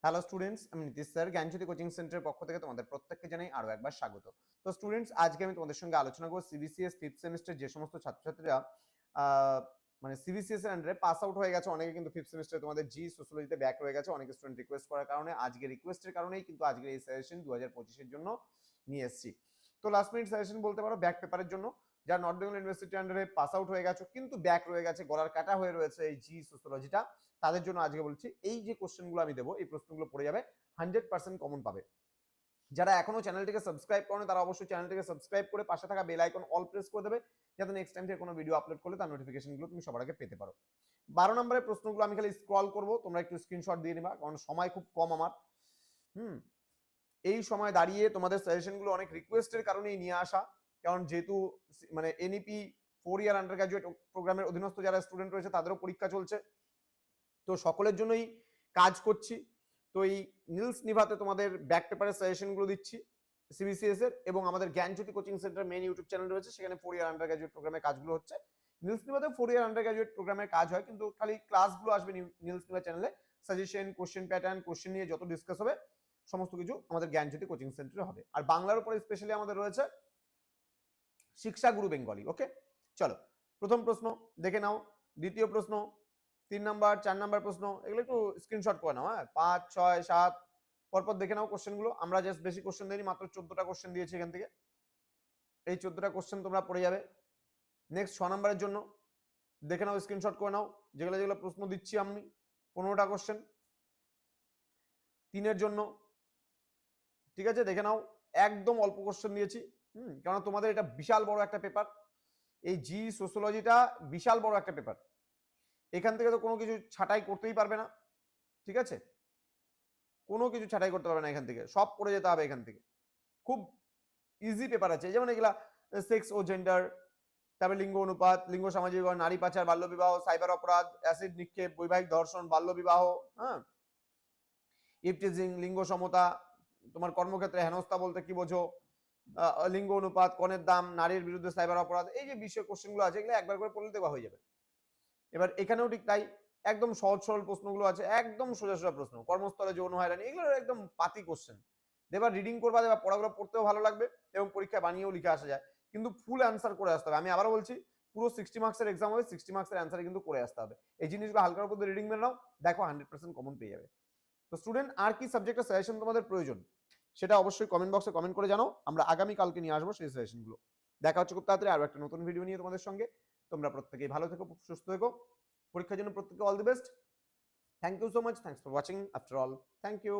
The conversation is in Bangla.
হ্যালো স্টুডেন্টস, আমি নীতিশ স্যার জ্ঞানজ্যোতি কোচিং সেন্টারের পক্ষ থেকে তোমাদের প্রত্যেককে জানাই আরো একবার স্বাগত। তো স্টুডেন্টস, আজকে আমি তোমাদের সঙ্গে আলোচনা করব সিবিসিএস ফিফথ সেমিস্টার যে সমস্ত ছাত্রছাত্রীরা মানে সিবিসিএস এর আন্ডারে পাস আউট হয়ে গেছে। অনেকে কিন্তু ফিফথ সেমিস্টারে তোমাদের জি সোশ্যোলজিতে ব্যাক রয়ে গেছে। অনেক স্টুডেন্ট রিকোয়েস্ট করার কারণে আজকে রিকোয়েস্টের কারণেই কিন্তু আজকের এই সাজেশন 2025 এর জন্য নিয়ে এসেছি। তো লাস্ট মিনিট সাজেশন বলতে পারো ব্যাক পেপারের জন্য, যারা নর্থ বেঙ্গল ইউনিভার্সিটির আন্ডারে পাস আউট হয়ে গেছে কিন্তু ব্যাক রয়ে গেছে, গলার কাটা হয়ে রয়েছে এই জি সোশ্যোলজিটা, তাদের জন্য আজকে বলছি এই যে কোশ্চেনগুলো আমি দেবো, এই প্রশ্নগুলো পড়ে যাবে, 100% কমন পাবে। যারা এখনো চ্যানেলটিকে সাবস্ক্রাইব করেন তারা অবশ্যই চ্যানেলটিকে সাবস্ক্রাইব করে পাশে থাকা বেল আইকন অল প্রেস করে দেবে, যাতে নেক্সট টাইম থেকে কোনো ভিডিও আপলোড করলে তার নোটিফিকেশনগুলো তুমি সবার আগে পেতে পারো। 12 নম্বরের প্রশ্নগুলো আমি খালি স্ক্রল করব, তোমরা একটু স্ক্রিনশট দিয়ে নিবা, কারণ সময় খুব কম আমার। এই সময় দাঁড়িয়ে তোমাদের সাজেশনগুলো অনেক রিকোয়েস্টের কারণেই নিয়ে আসা, কারণ যেহেতু মানে এনইপি 4 ইয়ার আন্ডার গ্রাজুয়েট প্রোগ্রামের অধীনস্থ যারা স্টুডেন্ট রয়েছে তাদেরও পরীক্ষা চলছে, তো সকলের জন্যই কাজ করছি। তো এই নীলস নিভাতে তোমাদের ব্যাক পেপারের সাজেশনগুলো দিচ্ছি সিবিসিএস এর, এবং আমাদের Gyanjyoti coaching centre main YouTube channel রয়েছে, সেখানে 4 ইয়ার আন্ডার গ্রাজুয়েট প্রোগ্রামের কাজগুলো হচ্ছে। নীলস নিভাতে 4 ইয়ার আন্ডার গ্রাজুয়েট প্রোগ্রামের কাজ হয়, কিন্তু খালি ক্লাসগুলো আসবে নীলস নিভা চ্যানেলে। সাজেশন, কোশ্চেন প্যাটার্ন, কোশ্চেন নিয়ে যত ডিসকাস হবে সমস্ত কিছু আমাদের জ্ঞানজ্যোতি কোচিং সেন্টারে হবে। আর বাংলার উপরে স্পেশালি আমাদের রয়েছে শিক্ষা গুরু বেঙ্গলি। ওকে, চলো প্রথম প্রশ্ন দেখে নাও, দ্বিতীয় প্রশ্ন, 3 নাম্বার, 4 নাম্বার প্রশ্ন, এগুলো একটু স্ক্রিনশট করে নাও। 5, 6, 7 পরপর দেখে নাও কোশ্চেনগুলো। আমরা জাস্ট বেশি কোশ্চেন দিইনি, মাত্র 14টা কোশ্চেন দিয়েছি এখান থেকে। এই 14টা কোশ্চেন তোমরা পড়ে যাবে। নেক্সট 6 নাম্বারের জন্য দেখে নাও, স্ক্রিনশট করে নাও, যেগুলো যেগুলো প্রশ্ন দিচ্ছি আমি, 15টা কোশ্চেন। 3 এর জন্য ঠিক আছে, দেখে নাও, একদম অল্প কোশ্চেন দিয়েছি। কারণ তোমাদের এটা বিশাল বড় একটা পেপার, এই জি সোশ্যোলজিটা বিশাল বড় একটা পেপার, এখান থেকে তো কোনো কিছু ছাঁটাই করতেই পারবে না। ঠিক আছে, কোনো কিছু ছাঁটাই করতে পারবে না, এখান থেকে সব পড়ে যেতে হবে। এখান থেকে খুব ইজি পেপার আছে, যেমন এগুলা সেক্স ও জেন্ডার, তারপরে লিঙ্গ অনুপাত, লিঙ্গ সামাজিক, নারী পাচার, বাল্য বিবাহ, সাইবার অপরাধ, অ্যাসিড নিক্ষেপ, বৈবাহিক ধর্ষণ, বাল্য বিবাহ, ইফটিজিং, লিঙ্গ সমতা, তোমার কর্মক্ষেত্রে হেনস্থা বলতে কি বোঝো, লিঙ্গ অনুপাত, কনের দাম, নারীর বিরুদ্ধে সাইবার অপরাধ, এই যে বিষয় কোশ্চেনগুলো আছে এগুলো একবার করে পড়লে দেওয়া হয়ে যাবে। এবার এখানেও ঠিক তাই, একদম সহজ সরল প্রশ্নগুলো আছে, একদম সোজা সোজা প্রশ্ন। কর্মস্থলে যৌন হয়রানি, এগুলো একদম পাতি কোশ্চেন। দেবা রিডিং করবা, দেবা পড়াগুলো পড়তেও ভালো লাগবে এবং পরীক্ষা বানিয়েও লিখে আসা যায়, কিন্তু ফুল অ্যান্সার করে আসতে হবে। আমি আবারও বলছি, পুরো 60 মার্কসের এক্সাম হবে, 60 মার্কসের অ্যান্সারে কিন্তু করে আসতে হবে। এই জিনিসগুলো হালকার উপর রিডিং মেনে নাও, দেখো 100% কমন পেয়ে যাবে। তো স্টুডেন্ট, আর কি সাবজেক্টের সাজেশন তোমাদের প্রয়োজন সেটা অবশ্যই কমেন্ট বক্সে কমেন্ট করে জানাও, আমরা আগামী কালকে নিয়ে আসবো সেই সাজেশনগুলো। দেখা হচ্ছে খুব তাড়াতাড়ি আরো একটা নতুন ভিডিও নিয়ে তোমাদের সঙ্গে। তোমরা প্রত্যেকেই ভালো থেকো, সুস্থ থেকো, পরীক্ষার জন্য প্রত্যেককে all the best. Thank you so much, thanks for watching after all, thank you.